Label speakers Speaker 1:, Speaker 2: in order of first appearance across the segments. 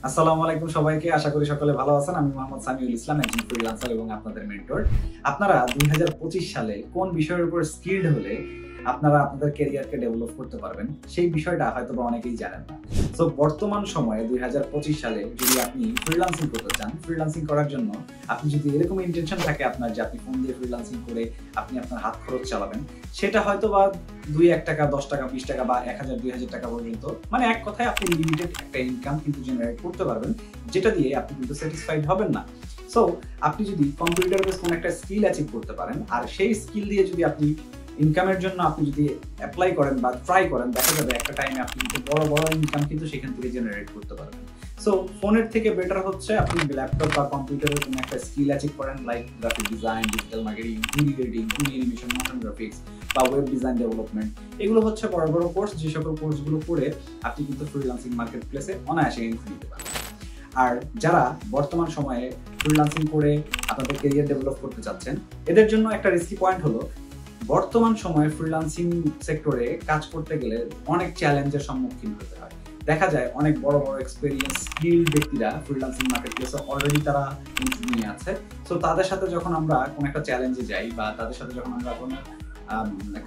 Speaker 1: আসসালামু আলাইকুম সবাইকে। আশা করি সকলে ভালো আছেন। আমি মোহাম্মদ সামিউল ইসলাম, একজন ফ্রিল্যান্সার এবং আপনাদের মেন্টর। আপনারা ২০২৫ সালে কোন বিষয়ের উপর স্কিলড হলে আপনারা আপনাদের ক্যারিয়ারকে ডেভেলপ করতে পারবেন, সেই বিষয়টা হয়তোবা অনেকেই জানেন না। সো বর্তমান সময়ে ২০২৫ সালে যদি আপনি ফ্রিল্যান্সিং করতে চান, ফ্রিল্যান্সিং করার জন্য আপনি যদি এরকম ইন্টেনশন থাকে আপনার যে আপনি ফোন দিয়ে ফ্রিল্যান্সিং করে আপনি আপনার হাত খরচ চালাবেন, সেটা হয়তোবা ২-১ টাকা, ১০ টাকা, ২০ টাকা বা ১,০০০-২,০০০ টাকা পর্যন্ত, মানে এক কথায় আপনি লিমিটেড একটা ইনকাম কিন্তু জেনারেট করতে পারবেন, যেটা দিয়ে আপনি কিন্তু স্যাটিসফাইড হবেন না। সো আপনি যদি কম্পিউটার বেস কোনো একটা স্কিল অ্যাচিভ করতে পারেন, আর সেই স্কিল দিয়ে যদি আপনি ইনকামের জন্য আপনি যদি অ্যাপ্লাই করেন বা ট্রাই করেন, দেখা যাবে একটা টাইমে আপনি কিন্তু বড় বড় ইনকাম কিন্তু সেখান থেকে জেনারেট করতে পারবেন। সো ফোনের থেকে বেটার হচ্ছে আপনি ল্যাপটপ বা কম্পিউটারের কোনো একটা স্কিল অ্যাচিভ করেন, like graphic design, digital marketing, video editing, 2D animation, motion graphics বা ওয়েব ডিজাইন ডেভেলপমেন্ট। এগুলো হচ্ছে বড় বড় কোর্স, যে সকল কোর্সগুলো করে আপনি কিন্তু ফ্রিল্যান্সিং মার্কেট প্লেসে অনায়াসে এন্ট্রি নিতে পারবেন। আর যারা বর্তমান সময়ে ফ্রিল্যান্সিং করে আপনাদের ক্যারিয়ার ডেভেলপ করতে চাচ্ছেন, এদের জন্য একটা রিস্কি পয়েন্ট হলো বর্তমান সময়ে ফ্রিল্যান্সিং সেক্টরে কাজ করতে গেলে অনেক চ্যালেঞ্জের সম্মুখীন হতে হয়। দেখা যায় অনেক বড় বড় এক্সপেরিয়েন্স স্কিল ব্যক্তিরা ফ্রিল্যান্সিং মার্কেট প্লেসে অলরেডি তারা নিয়ে আছে। সো তাদের সাথে যখন আমরা কোনো একটা চ্যালেঞ্জে যাই বা তাদের সাথে যখন আমরা কোনো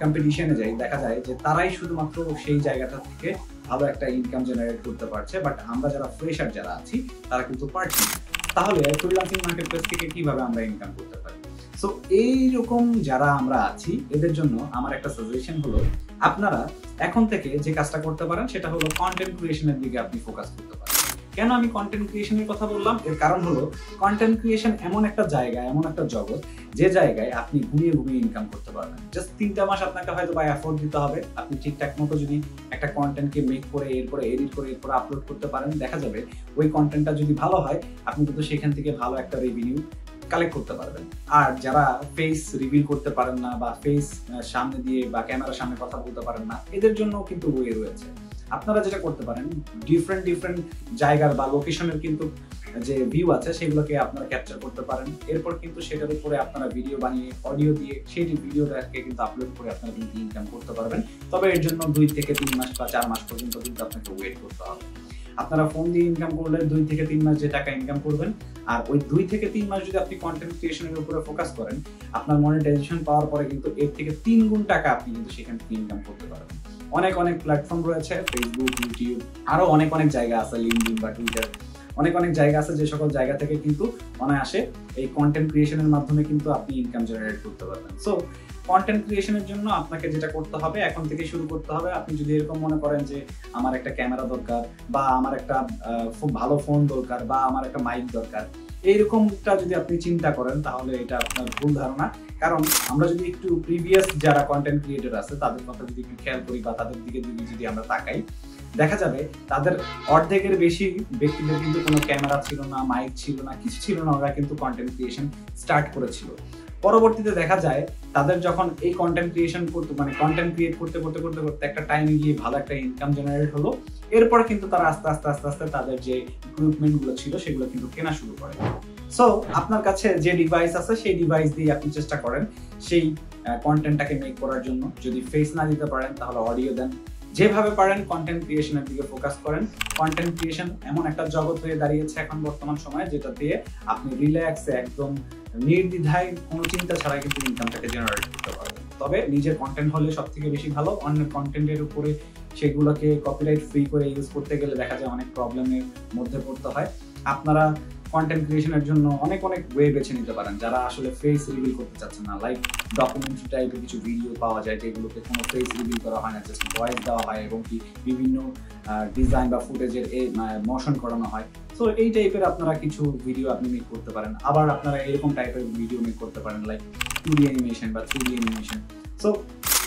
Speaker 1: কম্পিটিশনে যাই, দেখা যায় যে তারাই শুধুমাত্র সেই জায়গাটা থেকে ভালো একটা ইনকাম জেনারেট করতে পারছে, বাট আমরা যারা ফ্রেশার যারা আছি তারা কিন্তু পারছি না। তাহলে ফ্রিল্যান্সিং মার্কেট প্লেস থেকে কিভাবে আমরা ইনকাম করতে পারি? সো এইরকম যারা আমরা আছি এদের জন্য আমার একটা সাজেশন হলো, আপনারা এখন থেকে যে কাজটা করতে পারেন সেটা হলো কন্টেন্ট ক্রিয়েশনের দিকে আপনি ফোকাস করতে পারেন। কেন আমি কন্টেন্ট ক্রিয়েশনের কথা বললাম? এর কারণ হলো কন্টেন্ট ক্রিয়েশন এমন একটা জায়গা, এমন একটা জগৎ, যে জায়গায় আপনি ঘুমিয়ে ঘুমিয়ে ইনকাম করতে পারবেন। জাস্ট ৩টা মাস আপনাকে হয়তো বা এফোর্ট দিতে হবে। আপনি ঠিকঠাক মতো যদি একটা কন্টেন্টকে মেক করে এরপরে এডিট করে এরপরে আপলোড করতে পারেন, দেখা যাবে ওই কন্টেন্টটা যদি ভালো হয় আপনি কিন্তু সেখান থেকে ভালো একটা রেভিনিউ কালেক্ট করতে পারবেন। আর যারা ফেস রিভিল করতে পারেন না বা ফেস সামনে দিয়ে বা ক্যামেরার সামনে কথা বলতে পারেন না, এদের জন্য কিন্তু ওয়ে রয়েছে। আপনারা যেটা করতে পারেন, ডিফারেন্ট জায়গার বা লোকেশনের কিন্তু যে ভিউ আছে সেগুলোকে আপনারা ক্যাপচার করতে পারেন। এরপর কিন্তু সেটার উপরে আপনারা ভিডিও বানিয়ে অডিও দিয়ে সেই ভিডিওটাকে কিন্তু আপলোড করে আপনারা কিন্তু ইনকাম করতে পারবেন। তবে এর জন্য 2 থেকে 3 মাস বা 4 মাস পর্যন্ত কিন্তু আপনাকে ওয়েট করতে হবে। আপনারা ফোন দিয়ে ইনকাম করলে 2 থেকে 3 মাস যে টাকা ইনকাম করবেন, আর ওই 2 থেকে 3 মাস যদি আপনি কন্টেন্ট ক্রিয়েশনের উপরে ফোকাস করেন, আপনার মনিটাইজেশন পাওয়ার পরে কিন্তু এর থেকে 3 গুণ টাকা আপনি কিন্তু সেখান থেকে ইনকাম করতে পারবেন। অনেক প্ল্যাটফর্ম রয়েছে, ফেসবুক, ইউটিউব, আরো অনেক জায়গা আছে, লিঙ্কডইন বা টুইটার, অনেক জায়গা আছে, যে সকল জায়গা থেকে কিন্তু অনায়াসে এই কন্টেন্ট ক্রিয়েশনের মাধ্যমে কিন্তু আপনি ইনকাম জেনারেট করতে পারবেন। সো কন্টেন্ট ক্রিয়েশনের জন্য আপনাকে যেটা করতে হবে, এখন থেকে শুরু করতে হবে। আপনি যদি এরকম মনে করেন যে আমার একটা ক্যামেরা দরকার বা আমার একটা খুব ভালো ফোন দরকার বা আমার একটা মাইক দরকার, এইরকমটা যদি আপনি চিন্তা করেন, তাহলে এটা আপনার ভুল ধারণা। কারণ আমরা যদি একটু প্রিভিয়াস যারা কন্টেন্ট ক্রিয়েটর আছে তাদের কথা যদি একটু খেয়াল করি বা তাদের দিকে যদি আমরা তাকাই, দেখা যাবে তাদের অর্ধেকের বেশি ব্যক্তিদের কিন্তু কোনো ক্যামেরা ছিল না, মাইক ছিল না, কিছু ছিল না। ওরা কিন্তু কন্টেন্ট ক্রিয়েশন স্টার্ট করেছিল। পরবর্তীতে দেখা যায় তাদের যখন এই কন্টেন্ট ক্রিয়েশন করতে, মানে কন্টেন্ট ক্রিয়েট করতে একটা টাইমে গিয়ে ভালো একটা ইনকাম জেনারেট হলো, এরপর কিন্তু তারা আস্তে তাদের যে ইকুইপমেন্ট গুলো ছিল সেগুলো কিন্তু কেনা শুরু করে। সো আপনার কাছে যে ডিভাইস আছে সেই ডিভাইস দিয়ে আপনি চেষ্টা করেন সেই কন্টেন্টটাকে মেক করার জন্য। যদি ফেস না দিতে পারেন তাহলে অডিও দেন, যেভাবে পারেন কন্টেন্ট ক্রিয়েশনের দিকে ফোকাস করেন। কন্টেন্ট ক্রিয়েশন এমন একটা জগৎ হয়ে দাঁড়িয়েছে এখন বর্তমান সময়ে, যেটা দিয়ে আপনি রিল্যাক্সে একদম নির্দ্বিধায় কোনো চিন্তা ছাড়াই কিন্তু ইনকামটাকে জেনারেট করতে পারবেন। তবে নিজের কন্টেন্ট হলে সব থেকে বেশি ভালো। অন্যের কন্টেন্টের উপরে সেগুলোকে কপিরাইট ফ্রি করে ইউজ করতে গেলে দেখা যায় অনেক প্রবলেমের মধ্যে পড়তে হয়। আপনারা কন্টেন্ট ক্রিয়েশনের জন্য অনেক ওয়ে বেছে নিতে পারেন। যারা আসলে ফেস রিভিল করতে চাচ্ছেন না, লাইক ডকুমেন্টারি টাইপের কিছু ভিডিও পাওয়া যায় যেগুলোতে কোনো ফেস রিভিল করা হয় না, জাস্ট ভয়েস দেওয়া হয় এবং কি বিভিন্ন ডিজাইন বা ফুটেজের মোশন করানো হয়। সো এই টাইপের আপনারা কিছু ভিডিও আপনি মেক করতে পারেন। আবার আপনারা এরকম টাইপের ভিডিও মেক করতে পারেন, লাইক 2D অ্যানিমেশন বা 3D অ্যানিমেশন। সো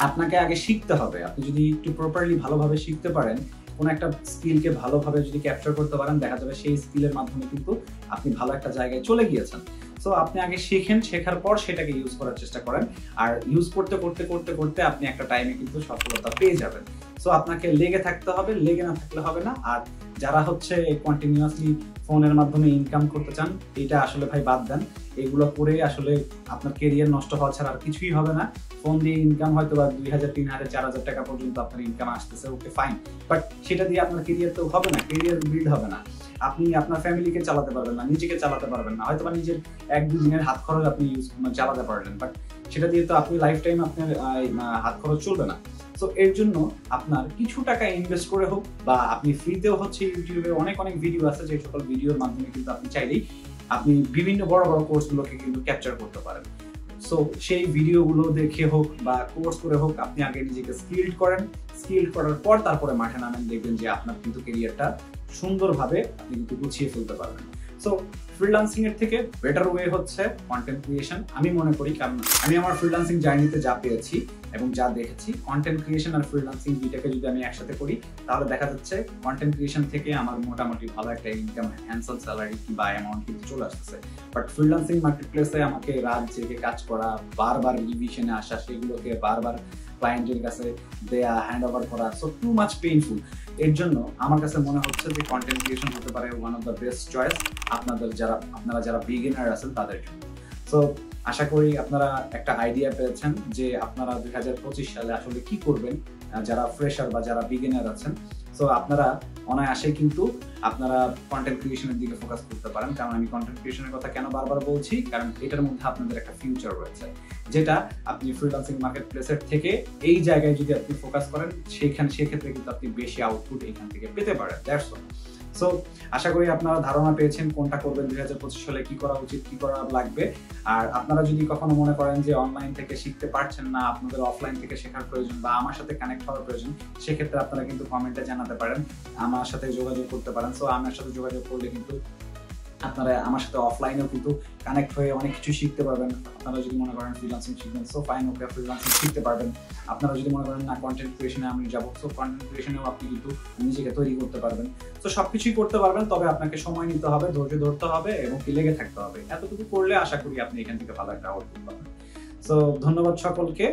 Speaker 1: আপনাকে আগে শিখতে হবে। আপনি যদি একটু প্রপারলি ভালোভাবে শিখতে পারেন, কোনো একটা স্কিলকে ভালোভাবে যদি ক্যাপচার করতে পারেন, দেখা যাবে সেই স্কিলের মাধ্যমে কিন্তু আপনি ভালো একটা জায়গায় চলে গিয়েছেন। সো আপনি আগে শিখেন, শেখার পর সেটাকে ইউজ করার চেষ্টা করেন। আর ইউজ করতে আপনি একটা টাইমে কিন্তু সফলতা পেয়ে যাবেন। সো আপনাকে লেগে থাকতে হবে, লেগে না থাকলে হবে না। আর যারা হচ্ছে কন্টিনিউয়াসলি ফোনের মাধ্যমে ইনকাম করতে চান, এটা আসলে ভাই বাদ দেন। এগুলো করে আসলে আপনার কেরিয়ার নষ্ট হওয়া ছাড়া আর কিছুই হবে না। ফোন দিয়ে ইনকাম হয়তো বা ২,০০০, ৩,০০০, ৪,০০০ টাকা পর্যন্ত আপনার ইনকাম আসতেছে, ওকে ফাইন, বাট সেটা দিয়ে আপনার কেরিয়ার তো হবে না, কেরিয়ার বিল্ড হবে না। আপনি আপনার ফ্যামিলিকে চালাতে পারবেন না, নিজেকে চালাতে পারবেন না, হয়তো বা নিজের 1-2 দিনের হাত খরচ আপনি চালাতে পারলেন, বাট সেটা দিয়ে তো আপনি লাইফ টাইম আপনার হাত খরচ চলবে না। সো এর জন্য আপনার কিছু টাকা ইনভেস্ট করে হোক, বা আপনি ফ্রিতেও হচ্ছে ইউটিউবে অনেক অনেক ভিডিও আছে, যে সকল ভিডিওর মাধ্যমে কিন্তু আপনি চাইলেই আপনি বিভিন্ন বড় বড় কোর্সগুলোকে কিন্তু ক্যাপচার করতে পারেন। সো সেই ভিডিওগুলো দেখে হোক বা কোর্স করে হোক, আপনি আগে নিজেকে স্কিল্ড করেন, স্কিল্ড করার পর তারপরে মাঠে নামেন, দেখবেন যে আপনার কিন্তু ক্যারিয়ারটা সুন্দরভাবে আপনি কিন্তু গুছিয়ে ফেলতে পারবেন। সো ফ্রিল্যান্সিং এর থেকে বেটার ওয়ে হচ্ছে কন্টেন্ট ক্রিয়েশন আমি মনে করি, কারণ আমি আমার ফ্রিল্যান্সিং জার্নিতে যা পেয়েছি এবং যা দেখেছি, কন্টেন্ট ক্রিয়েশন আর ফ্রিল্যান্সিং দুইটাকে যদি আমি একসাথে করি, তাহলে দেখা যাচ্ছে কন্টেন্ট ক্রিয়েশন থেকে আমার মোটামুটি ভালো একটা ইনকাম, হ্যান্ডসাম স্যালারি বা অ্যামাউন্ট কিন্তু চলে আসতেছে। বাট ফ্রিল্যান্সিং মার্কেট প্লেসে আমাকে রাত জেগে কাজ করা, বারবার রিভিশনে আসা, সেগুলোকে বারবার ক্লায়েন্টের কাছে দেয়া, হ্যান্ড ওভার করা, সো টু মাচ পেইনফুল। এর জন্য আমার কাছে মনে হচ্ছে যে কন্টেন্ট ক্রিয়েশন হতে পারে one of the best choice আপনারা যারা বিগিনার আছেন তাদের জন্য। সো আশা করি আপনারা একটা আইডিয়া পেয়েছেন যে আপনারা 2025 সালে আসলে কি করবেন, যারা ফ্রেশার বা যারা বিগিনার আছেন। সো আপনারা অনায়াসে কিন্তু আপনারা কন্টেন্ট ক্রিয়েশনের দিকে ফোকাস করতে পারেন, কারণ আমি কন্টেন্ট ক্রিয়েশনের কথা কেন বারবার বলছি, কারণ এটার মধ্যে আপনাদের একটা ফিউচার রয়েছে, যেটা আপনি ফ্রিল্যান্সিং মার্কেট প্লেসের থেকে এই জায়গায় যদি আপনি ফোকাস করেন, সেক্ষেত্রে কিন্তু আপনি বেশি আউটপুট এখান থেকে পেতে পারেন। That's all. সো আশা করি আপনারা ধারণা পেয়েছেন কোনটা করবেন 2025 সালে, কি করা উচিত, কি করা লাগবে। আর আপনারা যদি কখনো মনে করেন যে অনলাইন থেকে শিখতে পারছেন না, আপনাদের অফলাইন থেকে শেখার প্রয়োজন বা আমার সাথে কানেক্ট হওয়ার প্রয়োজন, সেক্ষেত্রে আপনারা কিন্তু কমেন্টে জানাতে পারেন, আমার সাথে যোগাযোগ করতে পারেন। সো আমার সাথে যোগাযোগ করলে কিন্তু আপনারা আমার সাথে অফলাইনেও কিন্তু কানেক্ট হয়ে অনেক কিছু শিখতে পারবেন। আপনারা যদি মনে করেন ফ্রিল্যান্সিং শিখবেন, সো ফাইন, ওকে, ফ্রিল্যান্সিং শিখতে পারবেন। আপনারা যদি মনে করেন না কন্টেন্ট ক্রিয়েশনে আমি যাবো, সো কন্টেন্ট ক্রিয়েশনেও আপনি কিন্তু নিজেকে তৈরি করতে পারবেন। তো সবকিছুই করতে পারবেন, তবে আপনাকে সময় নিতে হবে, ধৈর্য ধরতে হবে এবং লেগে থাকতে হবে। এতটুকু করলে আশা করি আপনি এখান থেকে ভালো একটা আউটপুট পাবেন। সো ধন্যবাদ সকলকে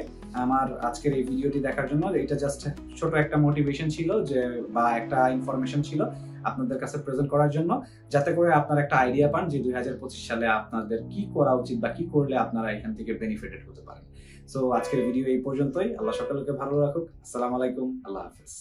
Speaker 1: আমার আজকের এই ভিডিওটি দেখার জন্য। এটা জাস্ট ছোট একটা মোটিভেশন ছিল, যে বা একটা ইনফরমেশন ছিল আপনাদের কাছে প্রেজেন্ট করার জন্য, যাতে করে আপনারা একটা আইডিয়া পান যে 2025 সালে আপনাদের কি করা উচিত বা কি করলে আপনারা এখান থেকে বেনিফিটেড হতে পারেন। সো আজকের ভিডিও এই পর্যন্তই। আল্লাহ সকলকে ভালো রাখুক। আসসালামু আলাইকুম, আল্লাহ হাফেজ।